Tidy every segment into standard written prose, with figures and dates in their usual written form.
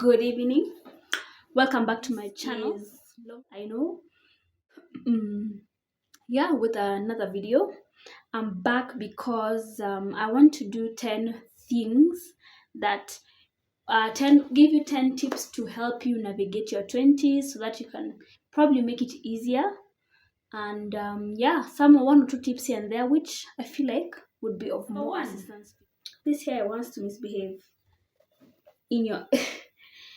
Good evening. Welcome back to my channel. I know. Yeah, with another video. I'm back because I want to do 10 things that 10 give you 10 tips to help you navigate your 20s so that you can probably make it easier. And yeah, some one or two tips here and there which I feel like would be of more assistance. This hair wants to misbehave in your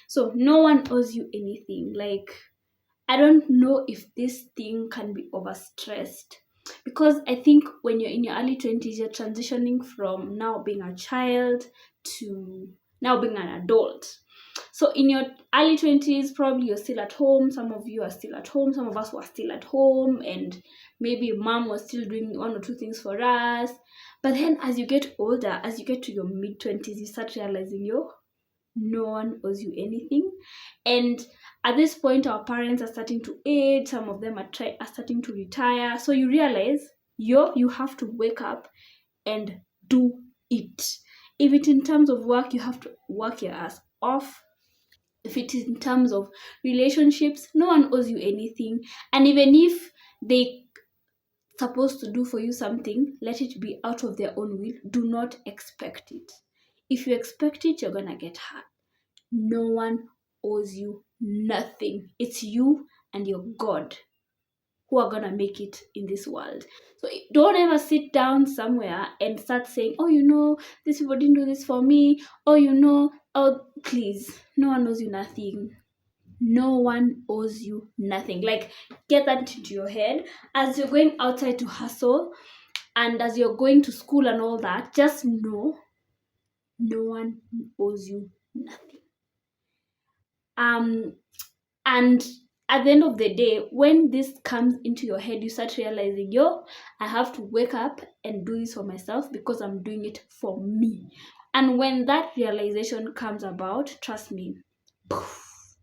so no one owes you anything. Like, I don't know if this thing can be overstressed because I think when you're in your early 20s, you're transitioning from now being a child to now being an adult. So in your early 20s, probably you're still at home. Some of you are still at home. Some of us were still at home, and maybe mom was still doing one or two things for us. But then as you get older, as you get to your mid 20s, you start realizing, no one owes you anything. And at this point, our parents are starting to age. Some of them are starting to retire. So you realize, you have to wake up and do it. If it's in terms of work, you have to work your ass off. If it is in terms of relationships, no one owes you anything. And even if they supposed to do for you something, let it be out of their own will. Do not expect it. If you expect it, you're gonna get hurt. No one owes you nothing. It's you and your God who are gonna make it in this world. So don't ever sit down somewhere and start saying, these people didn't do this for me. Please, no one owes you nothing. No one owes you nothing. Like, get that into your head as you're going outside to hustle and as you're going to school and all that. Just know no one owes you nothing. And at the end of the day, when this comes into your head, you start realizing, I have to wake up and do this for myself because I'm doing it for me. And when that realization comes about, trust me, poof,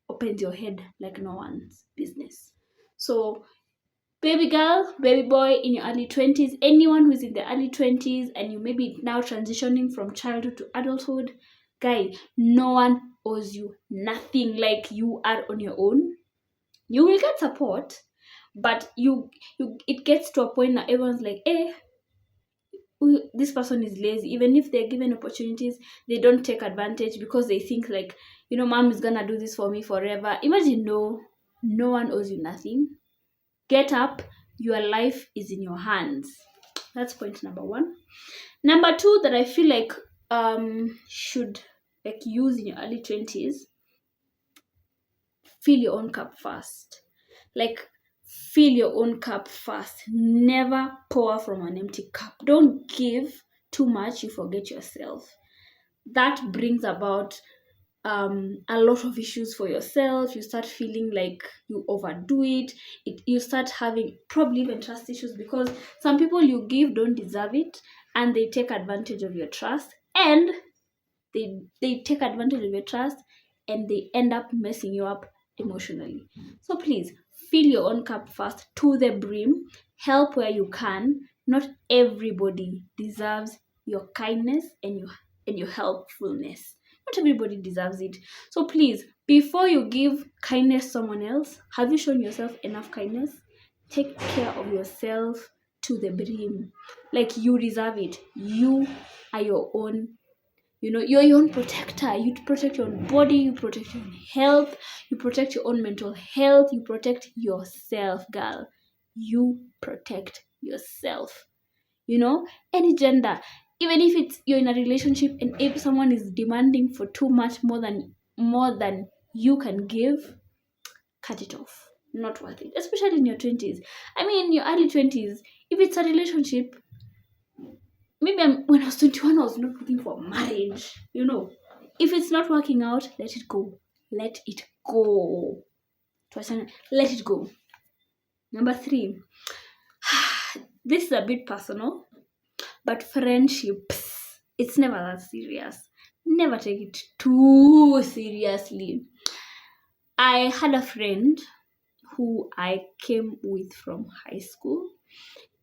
opens your head like no one's business. So baby girl, baby boy in your early 20s, anyone who's in the early 20s and you may be now transitioning from childhood to adulthood, guy, no one owes you nothing. Like, you are on your own. You will get support, but it gets to a point that everyone's like, this person is lazy. Even if they're given opportunities, they don't take advantage because they think like, mom is gonna do this for me forever. Imagine, no one owes you nothing. Get up. Your life is in your hands. That's point number 1. Number 2 that I feel like should like use in your early 20s, fill your own cup first. Like, fill your own cup first. Never pour from an empty cup. Don't give too much, you forget yourself. That brings about a lot of issues for yourself. You start feeling like you overdo it. You start having probably even trust issues because some people you give don't deserve it, and they take advantage of your trust, and they take advantage of your trust, and they end up messing you up emotionally. So please, fill your own cup first to the brim. Help where you can. Not everybody deserves your kindness and your helpfulness. Not everybody deserves it. So please, before you give kindness to someone else, have you shown yourself enough kindness? Take care of yourself to the brim. Like, you deserve it. You are your own, you're your own protector. You protect your own body, you protect your own health, you protect your own mental health, you protect yourself, girl. You protect yourself. Any gender, even if you're in a relationship and if someone is demanding for too much more than you can give, cut it off. Not worth it, especially in your 20s. I mean, in your early 20s, if it's a relationship, maybe when I was 21, I was not looking for marriage. If it's not working out, let it go. Let it go. Let it go. Number 3, this is a bit personal, but friendships, it's never that serious. Never take it too seriously. I had a friend who I came with from high school,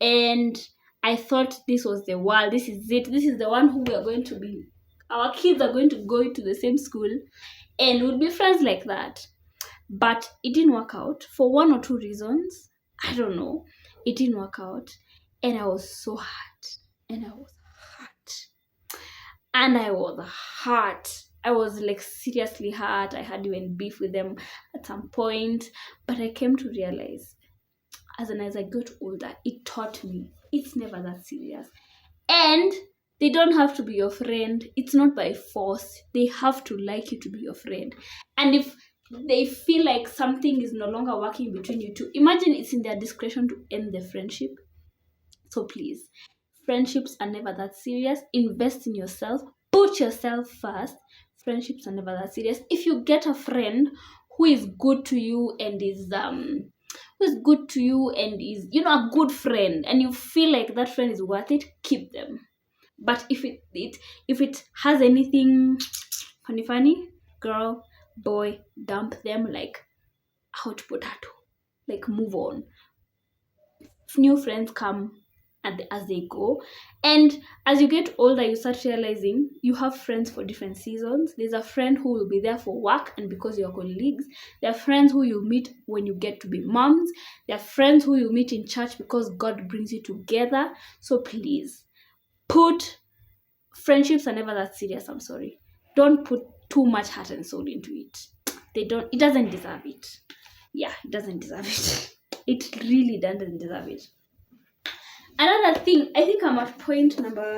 and I thought this was the world. This is it. This is the one who we are going to be. Our kids are going to go into the same school. and we'd be friends like that. But it didn't work out for one or two reasons. I don't know. It didn't work out. And I was so hurt. And I was hurt. And I was hurt. I was like seriously hurt. I had even beef with them at some point. But I came to realize as I got older, it taught me it's never that serious. And they don't have to be your friend. It's not by force. They have to like you to be your friend. And if they feel like something is no longer working between you two, imagine it's in their discretion to end the friendship. So please, friendships are never that serious. Invest in yourself. Put yourself first. Friendships are never that serious. If you get a friend who is good to you and is a good friend, and you feel like that friend is worth it, keep them. But if it has anything funny, girl, boy, dump them like hot potato. Like move on. New friends come as they go, and as you get older you start realizing you have friends for different seasons. There's a friend who will be there for work and because you're colleagues. There are friends who you meet when you get to be moms. There are friends who you meet in church because God brings you together. So please, friendships are never that serious. I'm sorry, don't put too much heart and soul into it. It doesn't deserve it. Yeah, it doesn't deserve it. It really doesn't deserve it. Another thing, I think I'm at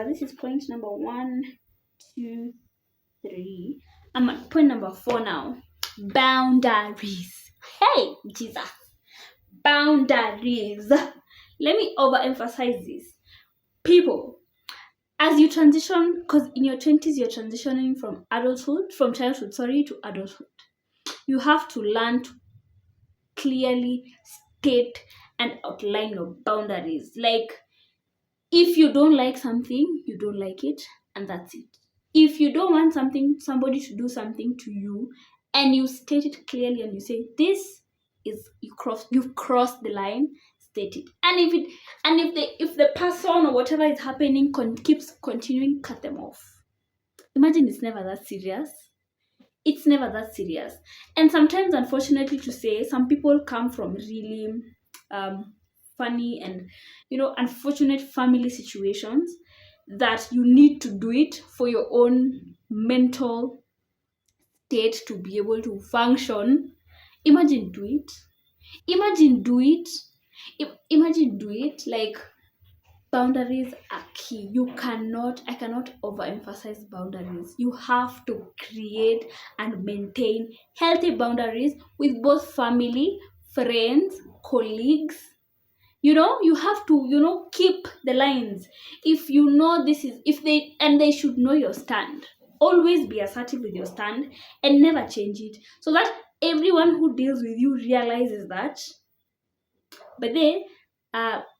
this is point number 1, 2, 3. I'm at point number 4 now. Boundaries. Hey, Jesus. Boundaries. Let me overemphasize this. People, as you transition, because in your 20s, you're transitioning from childhood, to adulthood. You have to learn to clearly state and outline your boundaries. Like, if you don't like something, you don't like it, and that's it. If you don't want somebody to do something to you, and you state it clearly, and you say this is you've crossed the line, state it. And if the person or whatever is happening keeps continuing, cut them off. Imagine it's never that serious. It's never that serious. And sometimes, unfortunately to say, some people come from really funny and unfortunate family situations that you need to do it for your own mental state to be able to function. Imagine do it. Like, boundaries are key. I cannot overemphasize boundaries. You have to create and maintain healthy boundaries with both family, friends, colleagues. You have to keep the lines. If you know they should know your stand. Always be assertive with your stand and never change it, so that everyone who deals with you realizes that. But then,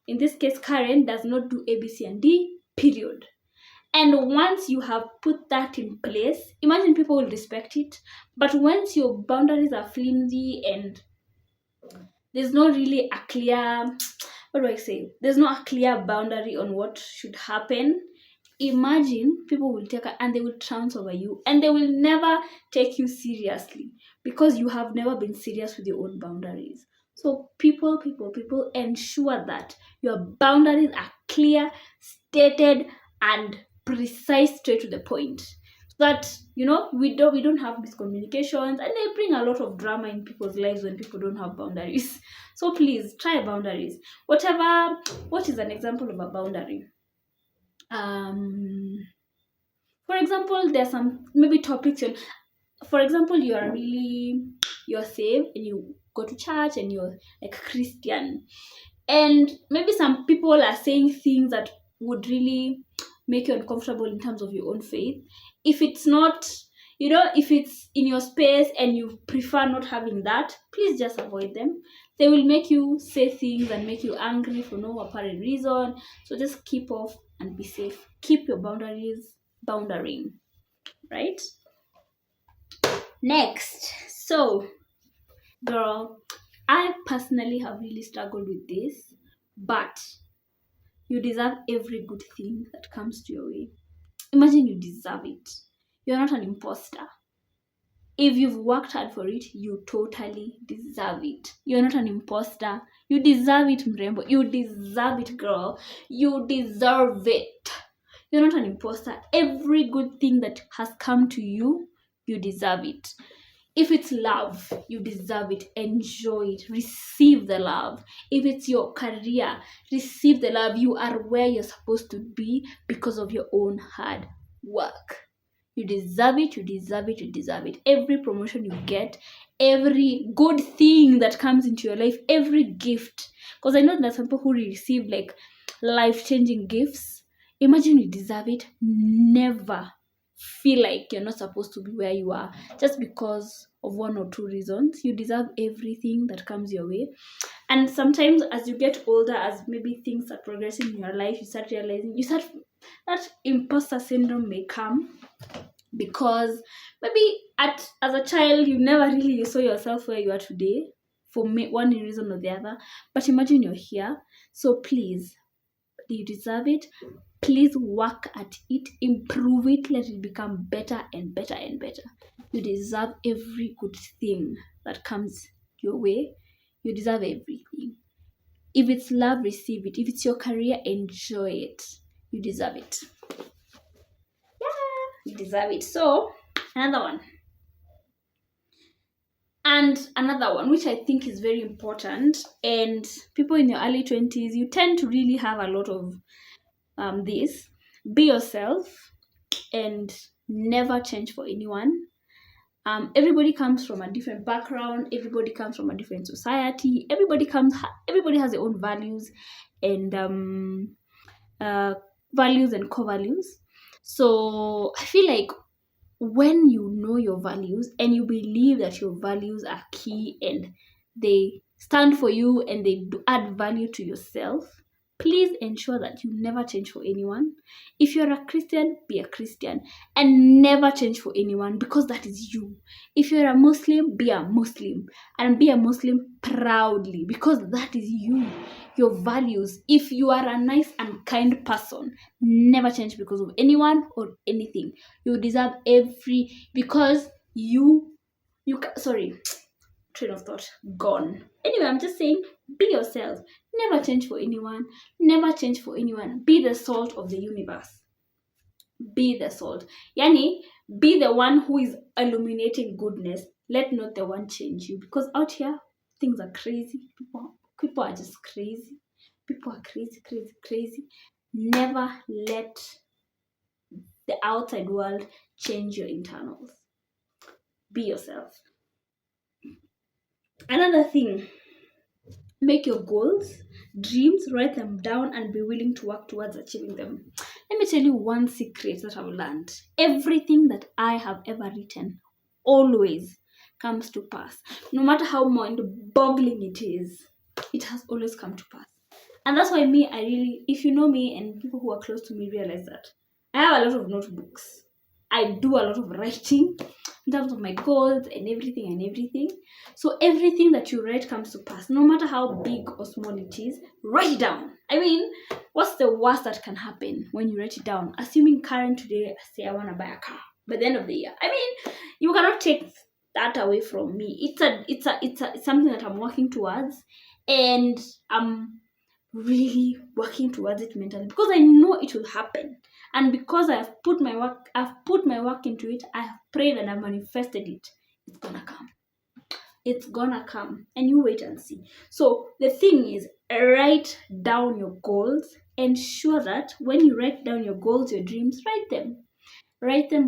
in this case, Karen does not do A, B, C, and D, period. And once you have put that in place, imagine people will respect it. But once your boundaries are flimsy and there's not really a clear, there's not a clear boundary on what should happen, imagine people will and they will trounce over you, and they will never take you seriously because you have never been serious with your own boundaries. So people, ensure that your boundaries are clear, stated, and precise, straight to the point. So that we don't have miscommunications, and they bring a lot of drama in people's lives when people don't have boundaries. So please try boundaries. What is an example of a boundary? For example, there's some maybe topics. For example, you're saved and you go to church and you're like a Christian, and maybe some people are saying things that would really make you uncomfortable in terms of your own faith. If it's not, if it's in your space and you prefer not having that, please just avoid them. They will make you say things and make you angry for no apparent reason. So just keep off and be safe. Keep your boundaries boundering, right? Next. So, girl, I personally have really struggled with this, but you deserve every good thing that comes to your way. Imagine you deserve it. You're not an imposter. If you've worked hard for it, you totally deserve it. You're not an imposter. You deserve it, mrembo. You deserve it, girl. You deserve it. You're not an imposter. Every good thing that has come to you, you deserve it. If it's love, you deserve it. Enjoy it. Receive the love. If it's your career, receive the love. You are where you're supposed to be because of your own hard work. You deserve it. You deserve it. You deserve it. Every promotion you get, every good thing that comes into your life, every gift. Because I know there's some people who receive like life-changing gifts. Imagine you deserve it. Never feel like you're not supposed to be where you are just because of one or two reasons. You deserve everything that comes your way. And sometimes as you get older, as maybe things are progressing in your life, you start realizing, that imposter syndrome may come because maybe as a child you never really saw yourself where you are today for one reason or the other. But imagine you're here. So please, you deserve it. Please work at it, improve it, let it become better and better and better. You deserve every good thing that comes your way. You deserve everything. If it's love, receive it. If it's your career, enjoy it. You deserve it. Yeah, you deserve it. So, another one. And another one, which I think is very important, and people in your early 20s, you tend to really have a lot of this. Be yourself and never change for anyone. Everybody comes from a different background. Everybody comes from a different society. Everybody has their own values and values and core values. So I feel like when you know your values and you believe that your values are key and they stand for you and they do add value to yourself, please ensure that you never change for anyone. If you're a Christian, be a Christian and never change for anyone because that is you. If you're a Muslim, be a Muslim and be a Muslim proudly because that is you, your values. If you are a nice and kind person, never change because of anyone or anything. You deserve because sorry, train of thought gone. Anyway, I'm just saying, be yourself. Never change for anyone. Never change for anyone. Be the salt of the universe. Be the salt. Yani, be the one who is illuminating goodness. Let not the one change you. Because out here, things are crazy. People are just crazy. People are crazy, crazy, crazy. Never let the outside world change your internals. Be yourself. Another thing, make your goals, dreams, write them down, and be willing to work towards achieving them. Let me tell you one secret that I've learned. Everything that I have ever written always comes to pass. No matter how mind-boggling it is, it has always come to pass. And that's why if you know me and people who are close to me realize that I have a lot of notebooks. I do a lot of writing in terms of my goals and everything. So everything that you write comes to pass. No matter how big or small it is, write it down. I mean, what's the worst that can happen when you write it down? Assuming Karen today, say I want to buy a car by the end of the year. I mean, you cannot take that away from me. It's something that I'm working towards, and I'm really working towards it mentally because I know it will happen. And because I've put my work into it, I have prayed and I've manifested it. It's gonna come. It's gonna come. And you wait and see. So the thing is, write down your goals. Ensure that when you write down your goals, your dreams, write them. Write them.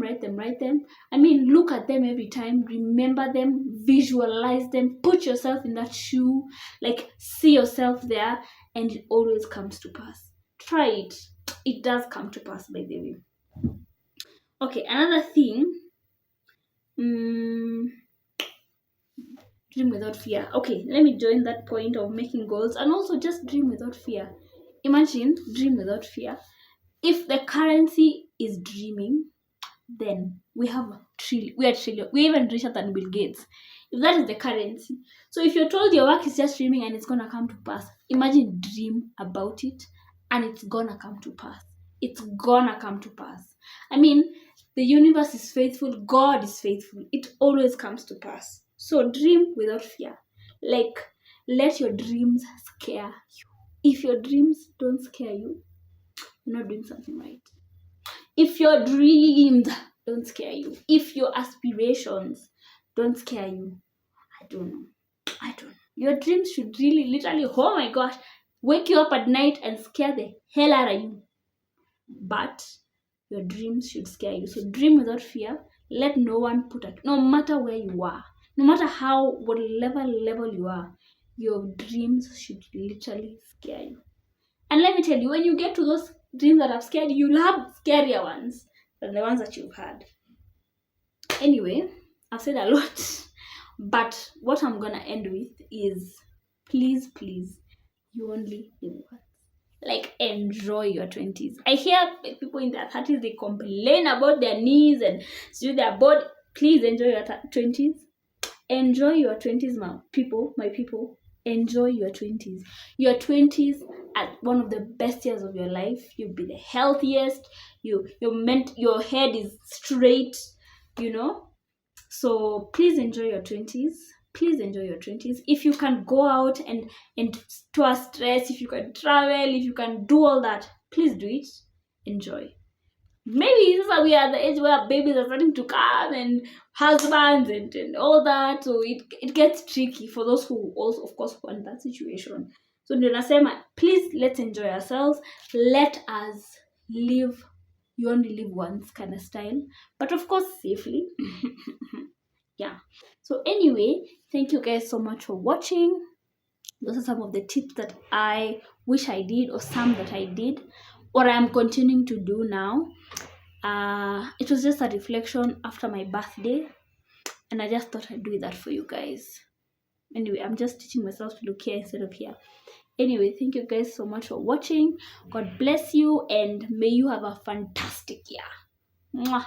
I mean, look at them every time. Remember them. Visualize them. Put yourself in that shoe. Like, see yourself there. And it always comes to pass. Try it. It does come to pass, by the way. Okay, another thing. Dream without fear. Okay, let me join that point of making goals and also just dream without fear. Imagine, dream without fear. If the currency is dreaming, then we are trillion. We're even richer than Bill Gates. If that is the currency. So if you're told your work is just dreaming and it's gonna come to pass, imagine dream about it and it's gonna come to pass. It's gonna come to pass. I mean, The universe is faithful. God is faithful. It always comes to pass. So dream without fear. Like, let your dreams scare you. If your dreams don't scare you, you're not doing something right. If your dreams don't scare you, if your aspirations don't scare you, I don't know. Your dreams should really, literally, oh my gosh, wake you up at night and scare the hell out of you. But your dreams should scare you. So dream without fear. Let no one put it, no matter where you are, no matter whatever level you are, your dreams should literally scare you. And let me tell you, when you get to those dreams that have scared you, you'll have scarier ones than the ones that you've had. Anyway, I've said a lot. But what I'm gonna end with is, please, you only live once. Like, enjoy your 20s. I hear people in their 30s, they complain about their knees and their body. Please enjoy your 20s. Enjoy your 20s, my people. Enjoy your 20s. Your 20s are one of the best years of your life. You'll be the healthiest. Your head is straight, So please enjoy your 20s. If you can go out and store stress, if you can travel, if you can do all that, please do it. Enjoy. Maybe this is we are at the age where babies are starting to come and husbands and all that. So it gets tricky for those who also, of course, want that situation. So please, let's enjoy ourselves. Let us live. You only live once kind of style. But of course, safely. Yeah. So anyway, thank you guys so much for watching. Those are some of the tips that I wish I did, or some that I did, or I'm continuing to do now. It was just a reflection after my birthday, and I just thought I'd do that for you guys. Anyway, I'm just teaching myself to look here instead of here. Anyway, thank you guys so much for watching. God bless you, and may you have a fantastic year. Mwah.